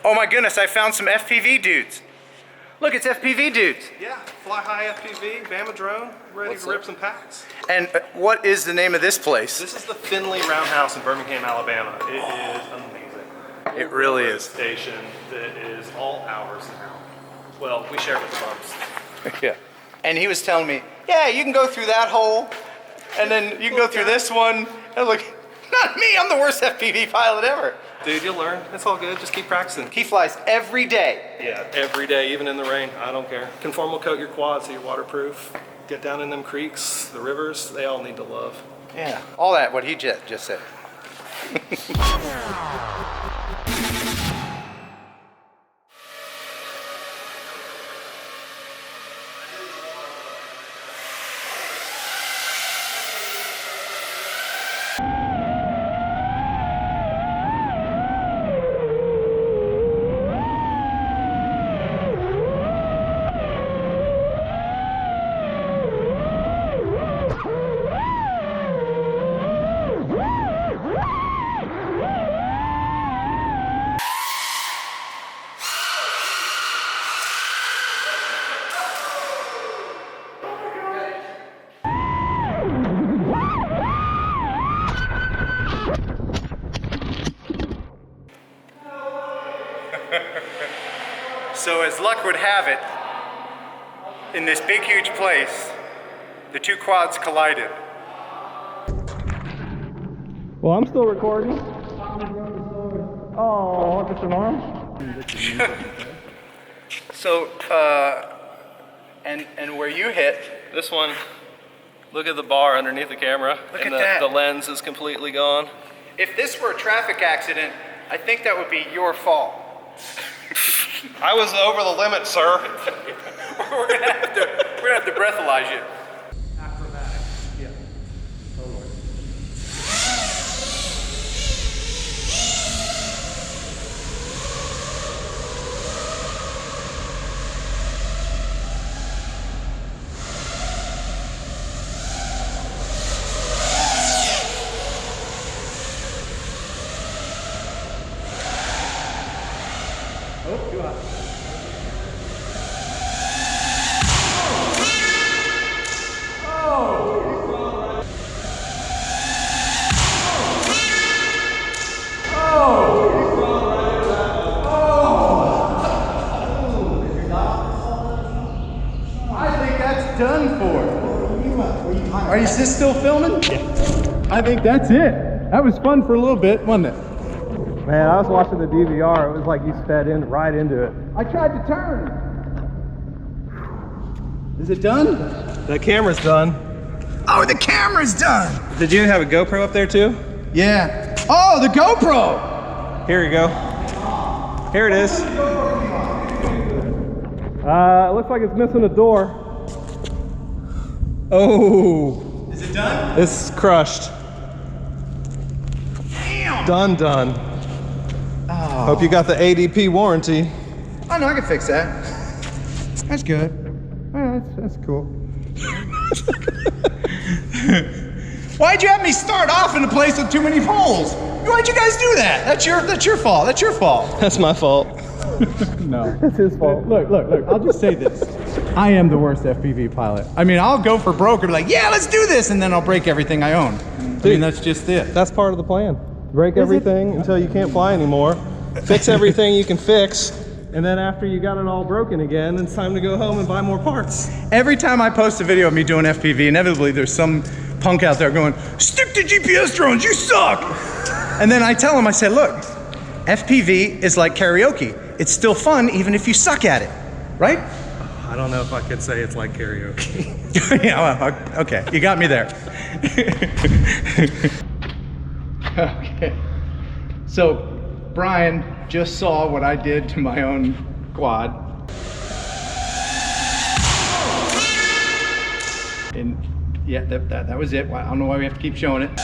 Oh my goodness, I found some FPV dudes. Look, it's FPV dudes. Yeah, FlyHighFPV, Bama drone, ready to rip some packs. And what is the name of this place? This is the Finley Roundhouse in Birmingham, Alabama. It is amazing. It really is. Station that is all ours now. Well, we share it with the bumps. Yeah. And he was telling me, yeah, you can go through that hole, and then you can go through this one. And I'm like, not me, I'm the worst FPV pilot ever. Dude, you'll learn. It's all good. Just keep practicing. He flies every day. Yeah, every day, even in the rain. I don't care. Conformal coat your quad so you're waterproof. Get down in them creeks, the rivers, they all need to love. Yeah, all that, what he just said. So as luck would have it, in this big huge place, the two quads collided. Well, I'm still recording. Oh, just an arm? So, and where you hit, This one, look at the bar underneath the camera. Look and at that. The lens is completely gone. if this were a traffic accident, I think that would be your fault. I was over the limit, sir. We're gonna have to breathalyze you. Acrobatic. Yeah. Totally. Oh, too hot. Done for. Are you still filming? Yeah. I think that's it. That was fun for a little bit, wasn't it? Man, I was watching the DVR. It was like you sped in right into it. I tried to turn. Is it done? The camera's done. Oh, the camera's done. Did you have a GoPro up there too? Yeah. Oh, the GoPro. Here you go. Here it is. It looks like it's missing a door. Oh. Is it done? It's crushed. Damn. Done. Oh. Hope you got the ADP warranty. I know, I can fix that. That's good. Oh, that's cool. Why'd you have me start off in a place with too many holes? Why'd you guys do that? That's your fault. That's your fault. That's my fault. No. That's his fault. Look. I'll just say this. I am the worst FPV pilot. I mean, I'll go for broke and be like, yeah, let's do this, and then I'll break everything I own. I mean, that's just it. That's part of the plan. Break everything until you can't fly anymore. Fix everything you can fix. And then after you got it all broken again, it's time to go home and buy more parts. Every time I post a video of me doing FPV, inevitably there's some punk out there going, stick to GPS drones, you suck. And then I tell him, I say, look, FPV is like karaoke. It's still fun even if you suck at it, right? I don't know if I could say it's like karaoke. Yeah, well, okay, you got me there. Okay, so Brian just saw what I did to my own quad. And yeah, that was it. I don't know why we have to keep showing it.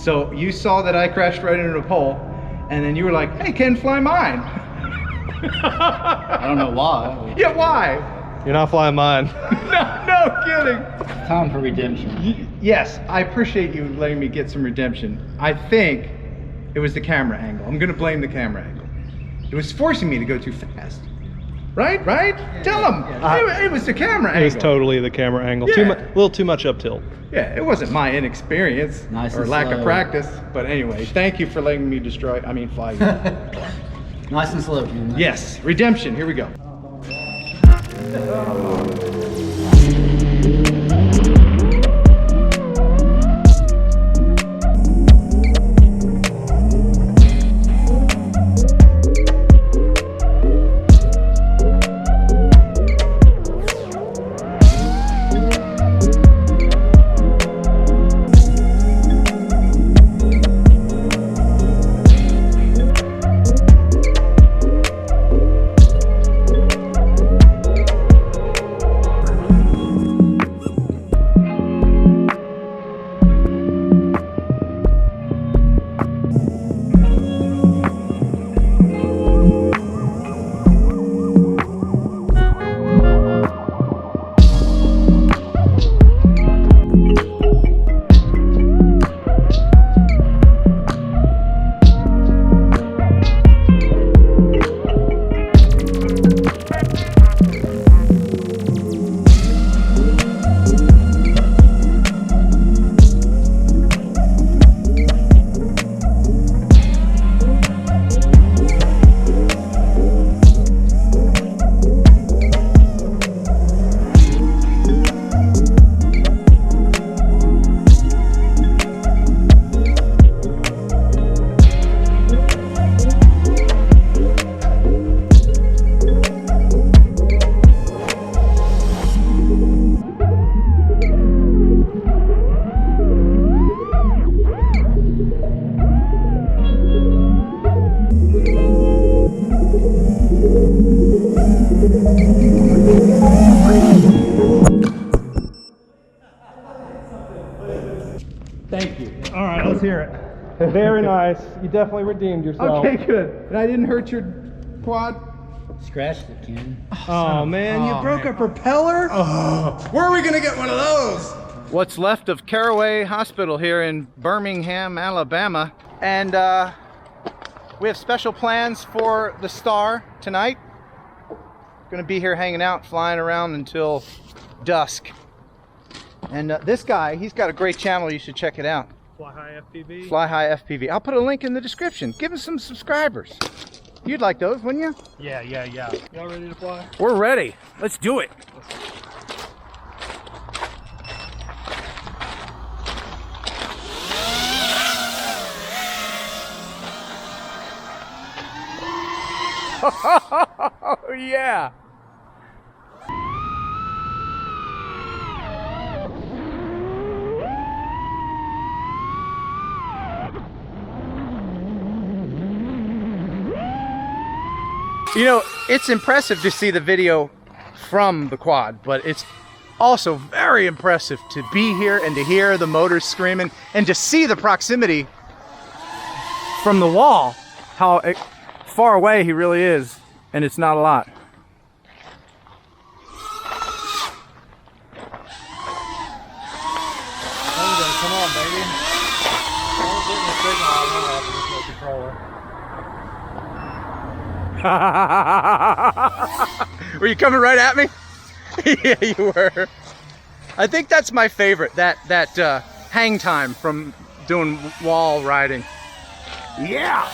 So you saw that I crashed right into a pole, and then you were like, hey, Ken, fly mine. I don't know why. Yeah, why? You're not flying mine. No kidding. Time for redemption. Yes, I appreciate you letting me get some redemption. I think It was the camera angle. I'm gonna blame the camera angle. It was forcing me to go too fast. Right? Right? Tell them. It was the camera angle. It was totally the camera angle. Yeah. A little too much up tilt. Yeah, it wasn't my inexperience Nice or and lack of slow. practice. But anyway, thank you for letting me fly you. Nice and slow, Ken. Yes, redemption. Here we go. Thank you. All right, let's hear it. Very nice. You definitely redeemed yourself. Okay, good. And I didn't hurt your quad? Scratched it, Ken. Oh man, you broke a propeller? Where are we gonna get one of those? What's left of Caraway Hospital here in Birmingham, Alabama. And we have special plans for the Star tonight. Gonna be here hanging out, flying around until dusk. And this guy, he's got a great channel, you should check it out. FlyHighFPV? FlyHighFPV. I'll put a link in the description. Give him some subscribers. You'd like those, wouldn't you? Yeah. Y'all ready to fly? We're ready. Let's do it. Oh, yeah. You know, it's impressive to see the video from the quad, but it's also very impressive to be here and to hear the motors screaming and to see the proximity from the wall, how far away he really is, and it's not a lot. Come on, baby. Don't get the signal out of this controller. Were you coming right at me? Yeah, you were. I think that's my favorite, that hang time from doing wall riding. Yeah.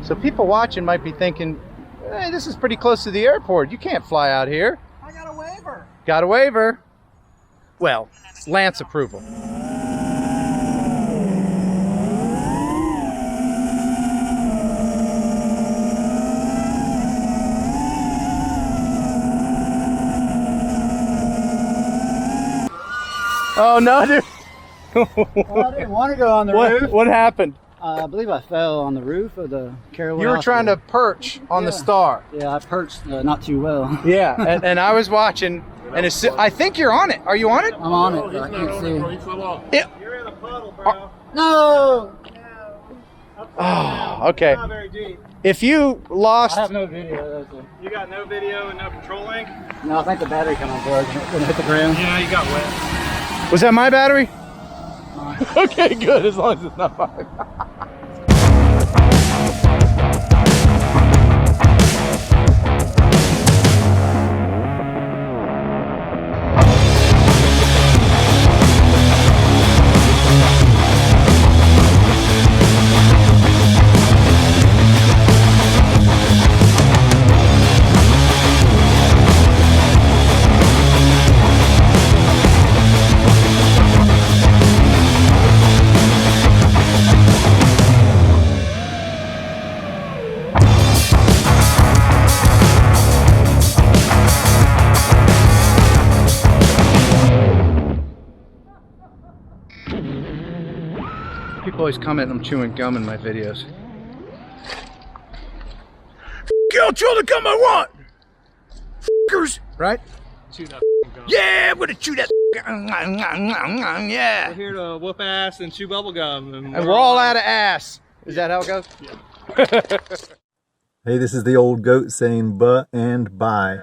So people watching might be thinking, hey, this is pretty close to the airport. You can't fly out here. I got a waiver. Got a waiver. Well, Lance approval. Oh no, dude. Well, I didn't want to go on the roof. What happened? I believe I fell on the roof of the Carol. You were trying to perch on the star. Yeah, I perched not too well. Yeah, and I was watching, and I think you're on it. Are you on it? I'm on it, but I can't see. Yeah. You're in a puddle, bro. No! Oh, okay. Not very deep. If you lost, I have no video. You got no video and no control link? No, I think the battery come unplugged. Gonna hit the ground. Yeah, you got wet. was that my battery? Okay, good. As long as it's not mine. People always comment I'm chewing gum in my videos. I'll chew the gum I want! F***ers! Right? Chew that gum. Yeah, I'm gonna chew that. Yeah! We're here to whoop ass and chew bubble gum. And we're all out of ass. Is that how it goes? Yeah. Hey, this is the old goat saying buh and bye.